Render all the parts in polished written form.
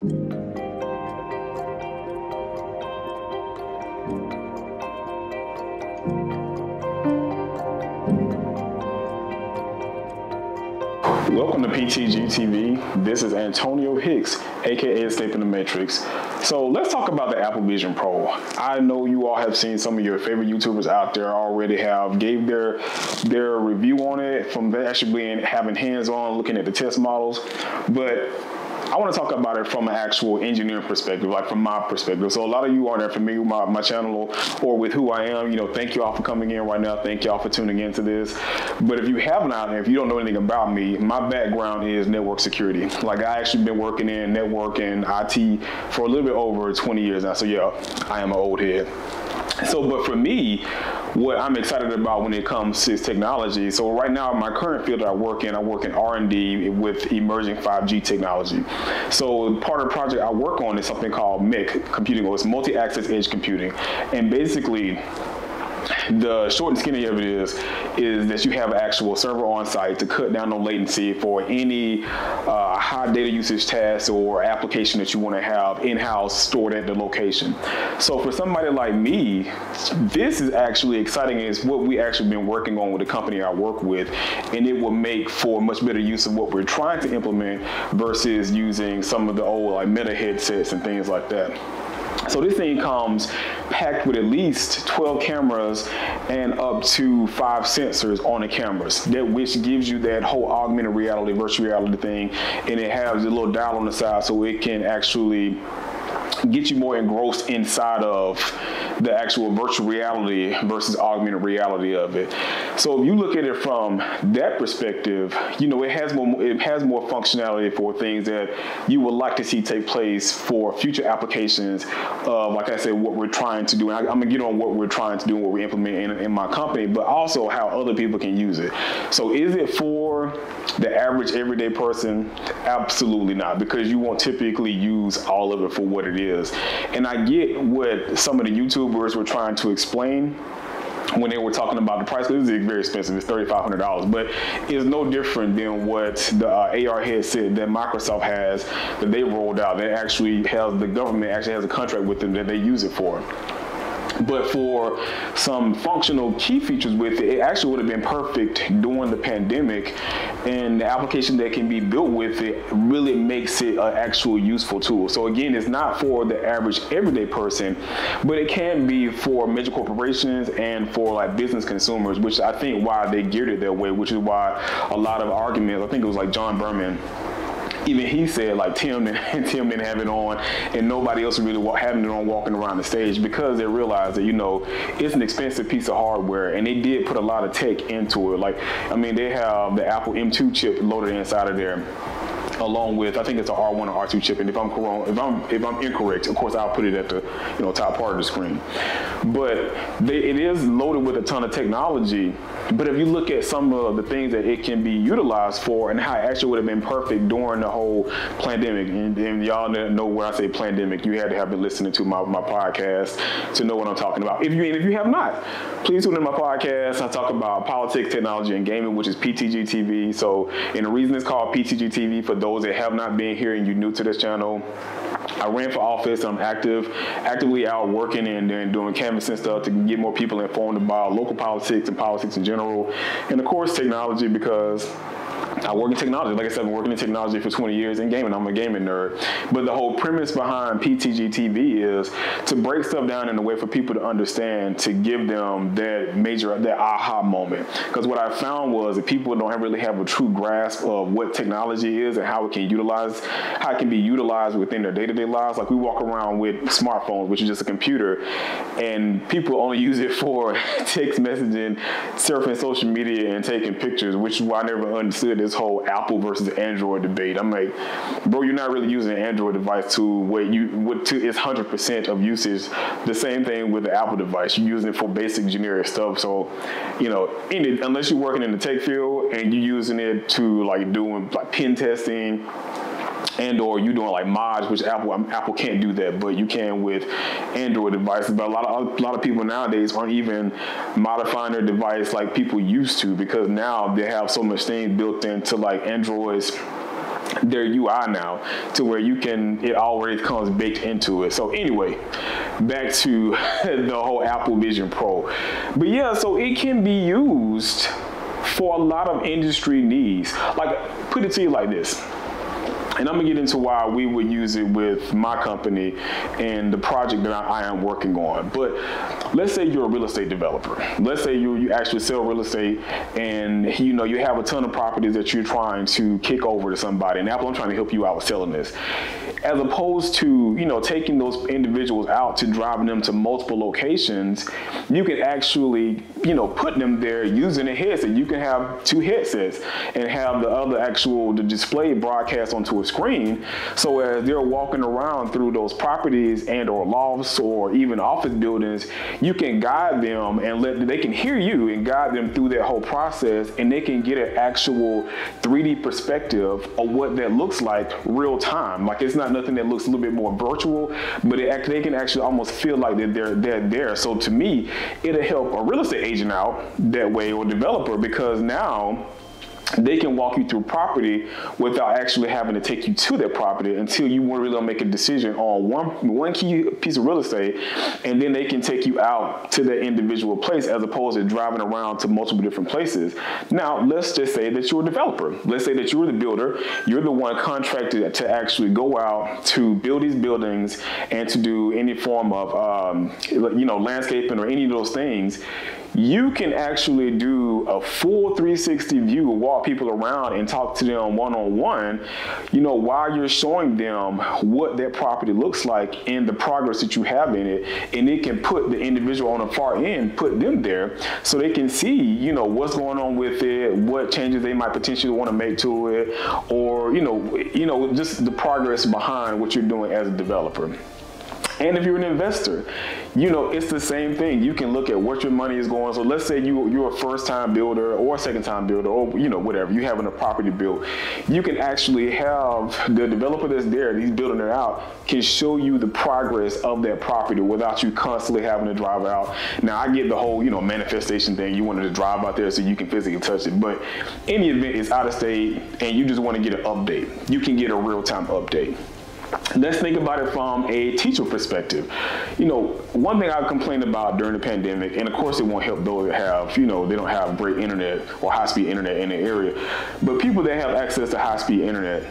Welcome to PTG TV. This is Antonio Hicks, aka Escaping the Matrix. So let's talk about the Apple Vision Pro. I know you all have seen some of your favorite YouTubers out there already gave their review on it from actually having hands-on looking at the test models, but I want to talk about it from an actual engineering perspective, like from my perspective. So a lot of you aren't familiar with my channel or with who I am. Thank you all for coming in right now. Thank you all for tuning into this. But if you have not, and if you don't know anything about me, my background is network security. Like, I actually been working in network and IT for a little bit over 20 years now. So yeah, I am an old head. So, but for me, what I'm excited about when it comes to technology, so right now, my current field that I work in R&D with emerging 5G technology. So part of the project I work on is something called MAEC computing, or it's multi-access edge computing. And basically, the short and skinny of it is that you have an actual server on site to cut down on latency for any high data usage tasks or application that you want to have in-house stored at the location. So for somebody like me, this is actually exciting. It's what we actually been working on with the company I work with, and it will make for much better use of what we're trying to implement versus using some of the old like Meta headsets and things like that. So this thing comes packed with at least 12 cameras and up to 5 sensors on the cameras, which gives you that whole augmented reality, virtual reality thing, and it has a little dial on the side so it can actually get you more engrossed inside of the actual virtual reality versus augmented reality of it. So if you look at it from that perspective, it has more functionality for things that you would like to see take place for future applications of, like I said, what we're trying to do. And I'm gonna get on what we're trying to do and what we implement in my company, but also how other people can use it. So is it for the average everyday person? Absolutely not, because you won't typically use all of it for what it is. And I get what some of the YouTubers were trying to explain when they were talking about the price, because this is very expensive. It's $3,500, but it's no different than what the AR headset that Microsoft has that they rolled out. That actually the government actually has a contract with them that they use it for. But for some functional key features with it, it actually would have been perfect during the pandemic, and the application that can be built with it really makes it an actual useful tool. So again, it's not for the average everyday person, but it can be for major corporations and for like business consumers, which I think why they geared it that way, which is why a lot of arguments, I think it was like John Berman, even he said like Tim didn't have it on and nobody else really having it on walking around the stage, because they realized that, it's an expensive piece of hardware, and they did put a lot of tech into it. Like, they have the Apple M2 chip loaded inside of there, along with, I think it's an R1 or R2 chip, and if I'm incorrect, of course I'll put it at the top part of the screen. But it is loaded with a ton of technology. But if you look at some of the things that it can be utilized for and how it actually would have been perfect during the whole pandemic, and y'all know when I say pandemic, you had to have been listening to my podcast to know what I'm talking about. If you have not, please tune in my podcast. I talk about politics, technology, and gaming, which is PTG TV. So, and the reason it's called PTG TV, for those that have not been here and you're new to this channel, I ran for office. I'm actively out working and doing canvassing stuff to get more people informed about local politics and politics in general. And of course, technology, because I work in technology. Like I said, I've been working in technology for 20 years in gaming. I'm a gaming nerd. But the whole premise behind PTG TV is to break stuff down in a way for people to understand, to give them that aha moment. Because what I found was that people don't really have a true grasp of what technology is and how it can be utilized within their day-to-day lives. Like, we walk around with smartphones, which is just a computer, and people only use it for text messaging, surfing social media, and taking pictures, which is why I never understood this whole Apple versus Android debate. I'm like, bro, you're not really using an Android device to it's 100% of usage. The same thing with the Apple device. You're using it for basic generic stuff. So, unless you're working in the tech field and you're using it to doing pen testing, and or you doing mods, which Apple can't do that, but you can with Android devices. But a lot of people nowadays aren't even modifying their device like people used to, because now they have so much things built into Android's their UI now to where it already comes baked into it. So anyway, back to the whole Apple Vision Pro. But yeah, so it can be used for a lot of industry needs. Like, put it to you like this. And I'm gonna get into why we would use it with my company and the project that I am working on. But let's say you're a real estate developer. Let's say you actually sell real estate, and you have a ton of properties that you're trying to kick over to somebody. And Apple, I'm trying to help you out with selling this. As opposed to taking those individuals out to driving them to multiple locations, you can actually put them there using a headset. You can have 2 headsets and have the display broadcast onto a screen. So as they're walking around through those properties and or lofts or even office buildings, you can guide them and they can hear you and guide them through that whole process, and they can get an actual 3D perspective of what that looks like real time. Like, it's not nothing that looks a little bit more virtual, but they can actually almost feel like that they're there. So to me, it'll help a real estate agent out that way, or developer, because now they can walk you through property without actually having to take you to that property until you really don't make a decision on one key piece of real estate, and then they can take you out to that individual place as opposed to driving around to multiple different places. Now, let's just say that you're a developer. Let's say that you're the builder. You're the one contracted to actually go out to build these buildings and to do any form of landscaping or any of those things. You can actually do a full 360 view, walk people around and talk to them one-on-one, while you're showing them what that property looks like and the progress that you have in it. And it can put the individual on the far end, put them there so they can see, what's going on with it, what changes they might potentially want to make to it, or, just the progress behind what you're doing as a developer. And if you're an investor, it's the same thing. You can look at what your money is going. So let's say you're a first-time builder or a second-time builder, or whatever, you're having a property built. You can actually have the developer that's there, he's building it out, can show you the progress of that property without you constantly having to drive out. Now, I get the whole manifestation thing. You wanted to drive out there so you can physically touch it. But in the event it's out of state and you just want to get an update, you can get a real-time update. Let's think about it from a teacher perspective. One thing I complained about during the pandemic, and of course it won't help those that have, they don't have great internet or high-speed internet in the area, but people that have access to high-speed internet,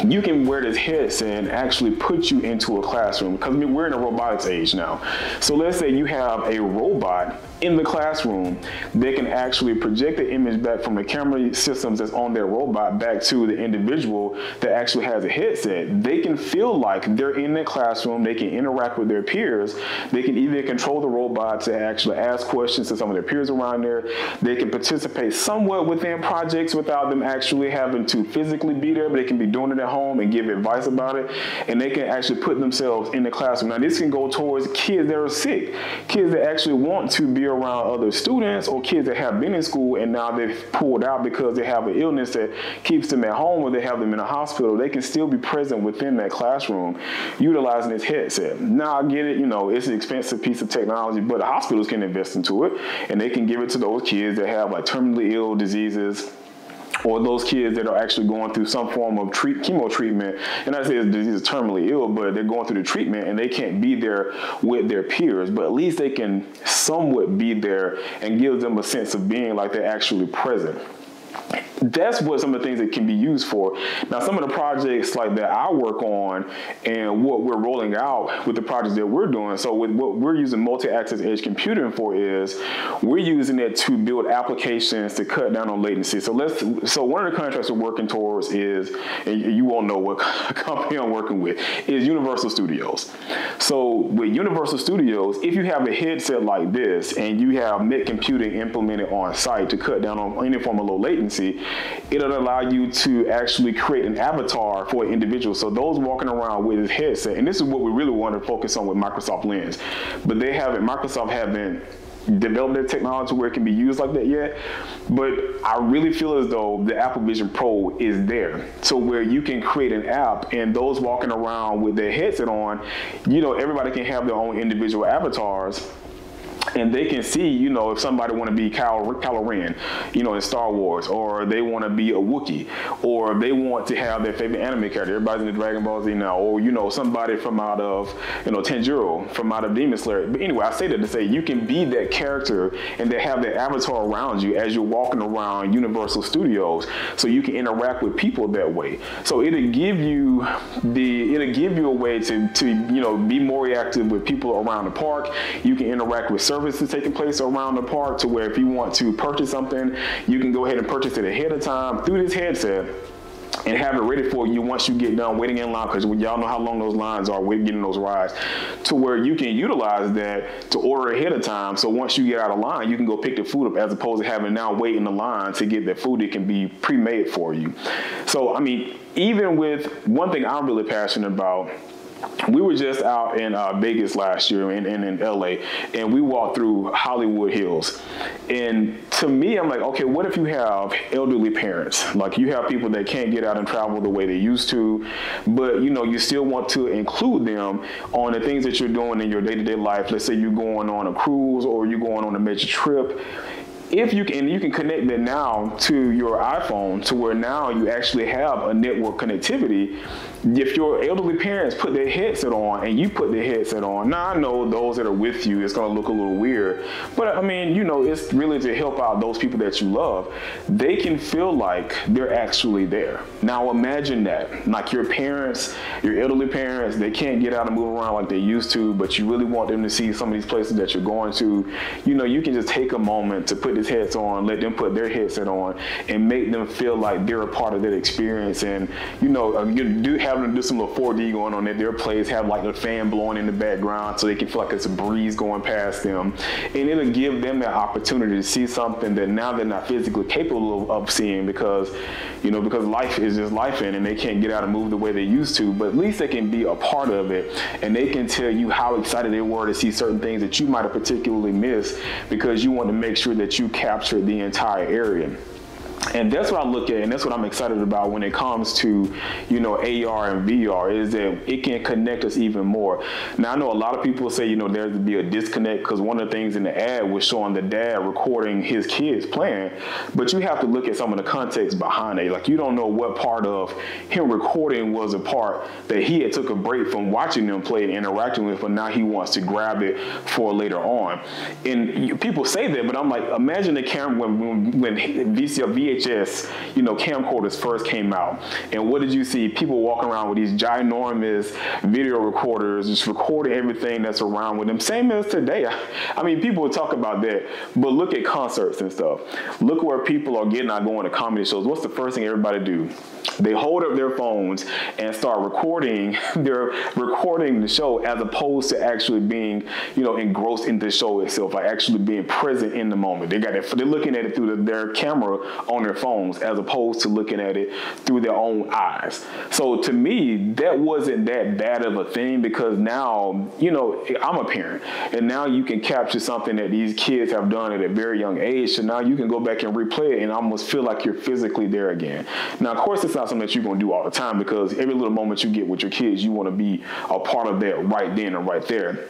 you can wear this headset and actually put you into a classroom, because we're in a robotics age now. So let's say you have a robot in the classroom. They can actually project the image back from the camera systems that's on their robot back to the individual that actually has a headset. They can feel like they're in the classroom. They can interact with their peers. They can either control the robot to actually ask questions to some of their peers around there. They can participate somewhat within projects without them actually having to physically be there, but they can be doing it at home and give advice about it. And they can actually put themselves in the classroom. Now, this can go towards kids that are sick, kids that actually want to be around other students, or kids that have been in school and now they've pulled out because they have an illness that keeps them at home, or they have them in a hospital. They can still be present within that classroom utilizing this headset. Now, I get it, it's an expensive piece of technology, but the hospitals can invest into it, and they can give it to those kids that have like terminally ill diseases, or those kids that are actually going through some form of chemo treatment. And I say the disease is terminally ill, but they're going through the treatment and they can't be there with their peers, but at least they can somewhat be there and give them a sense of being like they're actually present. That's what some of the things that can be used for. Now, some of the projects like that I work on and what we're rolling out with the projects that we're doing. So with what we're using multi-access edge computing for is we're using it to build applications to cut down on latency. So one of the contracts we're working towards is, and you won't know what company I'm working with, is Universal Studios. So with Universal Studios, if you have a headset like this and you have net computing implemented on site to cut down on any form of low latency, it'll allow you to actually create an avatar for an individual. So those walking around with this headset, and this is what we really want to focus on with Microsoft Lens, but Microsoft haven't developed their technology where it can be used like that yet. But I really feel as though the Apple Vision Pro is there. So where you can create an app, and those walking around with their headset on, everybody can have their own individual avatars. And they can see, you know, if somebody want to be Kylo Ren, you know, in Star Wars, or they want to be a Wookiee, or they want to have their favorite anime character. Everybody's in the Dragon Ball Z now, or, you know, somebody from out of, you know, Tanjiro from out of Demon Slayer. But anyway, I say that to say you can be that character and they have that avatar around you as you're walking around Universal Studios, so you can interact with people that way. So it'll give you a way to you know, be more reactive with people around the park. You can interact with services taking place around the park, to where if you want to purchase something, you can go ahead and purchase it ahead of time through this headset and have it ready for you once you get done waiting in line, because y'all know how long those lines are with getting those rides, to where you can utilize that to order ahead of time. So once you get out of line, you can go pick the food up, as opposed to having now wait in the line to get that food that can be pre-made for you. So, I mean, even with one thing I'm really passionate about, we were just out in Vegas last year in LA, and we walked through Hollywood Hills. And to me, I'm like, okay, what if you have elderly parents? Like, you have people that can't get out and travel the way they used to, but, you know, you still want to include them on the things that you're doing in your day-to-day life. Let's say you're going on a cruise, or you're going on a major trip. If you can connect that now to your iPhone, to where now you actually have a network connectivity. If your elderly parents put their headset on and you put their headset on, now I know those that are with you, it's going to look a little weird, but I mean, you know, it's really to help out those people that you love. They can feel like they're actually there. Now imagine that, like your parents, your elderly parents, they can't get out and move around like they used to, but you really want them to see some of these places that you're going to. You know, you can just take a moment to put this headset on, let them put their headset on, and make them feel like they're a part of that experience. And, you know, you have them do some little 4D going on at their place, have like a fan blowing in the background so they can feel like it's a breeze going past them. And it'll give them that opportunity to see something that now they're not physically capable of seeing, because, you know, because life is just life and they can't get out and move the way they used to, but at least they can be a part of it, and they can tell you how excited they were to see certain things that you might have particularly missed, because you want to make sure that you capture the entire area. And that's what I look at, and that's what I'm excited about when it comes to, you know, AR and VR, is that it can connect us even more. Now, I know a lot of people say, you know, there'd be a disconnect, because one of the things in the ad was showing the dad recording his kids playing, but you have to look at some of the context behind it. Like, you don't know what part of him recording was a part that he had took a break from watching them play and interacting with, but now he wants to grab it for later on. And people say that, but I'm like, imagine the camera when VHS, you know, camcorders first came out, and what did you see? People walking around with these ginormous video recorders, just recording everything that's around with them. Same as today. I mean, people would talk about that, but look at concerts and stuff. Look where people are getting out going to comedy shows. What's the first thing everybody do? They hold up their phones and start recording. They're recording the show, as opposed to actually being, you know, engrossed in the show itself, like actually being present in the moment. They're looking at it through their camera on their phones, as opposed to looking at it through their own eyes. So to me, that wasn't that bad of a thing, because now, you know, I'm a parent, and now you can capture something that these kids have done at a very young age. So now you can go back and replay it and almost feel like you're physically there again. Now, of course, it's not something that you're going to do all the time, because every little moment you get with your kids, you want to be a part of that right then and right there.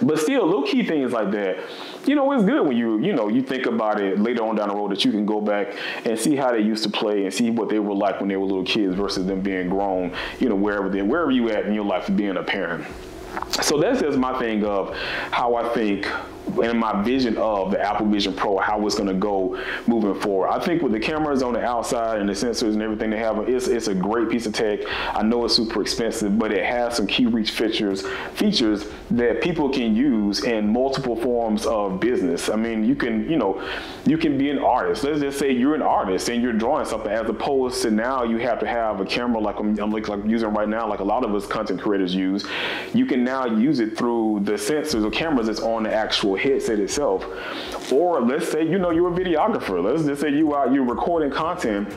But still, little key things like that, you know, it's good when you think about it later on down the road, that you can go back and see how they used to play and see what they were like when they were little kids versus them being grown, you know, wherever you at in your life being a parent. So that's just my thing of how I think, and my vision of the Apple Vision Pro, how it's going to go moving forward. I think with the cameras on the outside and the sensors and everything they have, it's a great piece of tech. I know it's super expensive, but it has some key reach features that people can use in multiple forms of business. I mean, you can be an artist. Let's just say you're an artist and you're drawing something, as opposed to now you have to have a camera like I'm using right now, like a lot of us content creators use. You can now use it through the sensors or cameras that's on the actual headset itself. Or let's say, you know, you're a videographer. Let's just say you're recording content.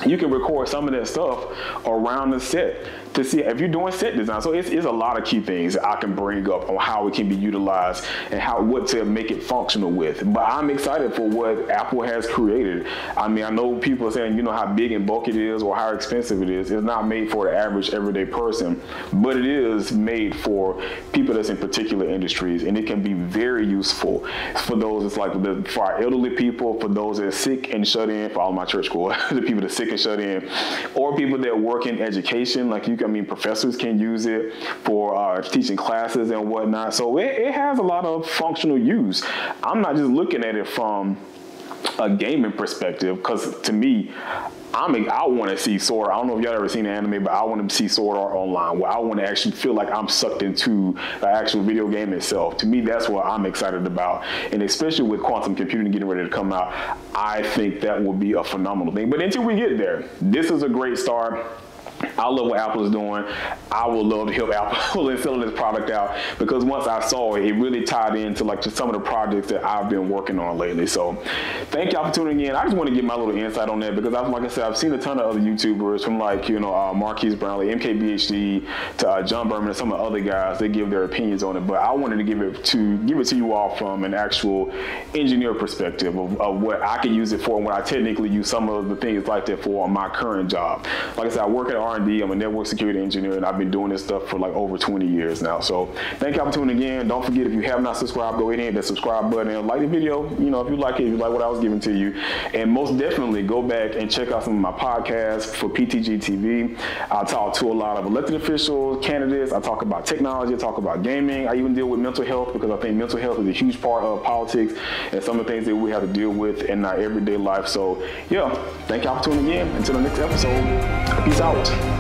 You can record some of that stuff around the set. to see if you're doing set design. So it's a lot of key things I can bring up on how it can be utilized and what to make it functional with. But I'm excited for what Apple has created. I mean, I know people are saying, you know, how big and bulky it is or how expensive it is. It's not made for the average everyday person, but it is made for people that's in particular industries, and it can be very useful for those. It's like for our elderly people, for those that are sick and shut in, for all my church school, the people that are sick and shut in, or people that work in education. Like professors can use it for teaching classes and whatnot. So it has a lot of functional use. I'm not just looking at it from a gaming perspective, because to me, I want to see Sword. I don't know if y'all ever seen an anime, but I want to see Sword Art Online, where I want to actually feel like I'm sucked into the actual video game itself. To me, that's what I'm excited about. And especially with quantum computing getting ready to come out, I think that will be a phenomenal thing. But until we get there, this is a great start. I love what Apple is doing. I would love to help Apple in selling this product out, because once I saw it, it really tied into like just some of the projects that I've been working on lately. So thank y'all for tuning in. I just want to get my little insight on that, because like I said, I've seen a ton of other YouTubers from like, you know, Marquise Brownlee, MKBHD, to John Berman and some of the other guys. They give their opinions on it, but I wanted to give it to you all from an actual engineer perspective of what I can use it for and what I technically use some of the things like that for on my current job. Like I said, I work at R&D. I'm a network security engineer, and I've been doing this stuff for like over 20 years now. So thank y'all for tuning in. Don't forget, if you have not subscribed, go ahead and hit that subscribe button and like the video, you know, if you like it, if you like what I was giving to you. And most definitely go back and check out some of my podcasts for PTG TV. I talk to a lot of elected officials, candidates. I talk about technology. I talk about gaming. I even deal with mental health, because I think mental health is a huge part of politics and some of the things that we have to deal with in our everyday life. So yeah, thank y'all for tuning in. Until the next episode, peace out.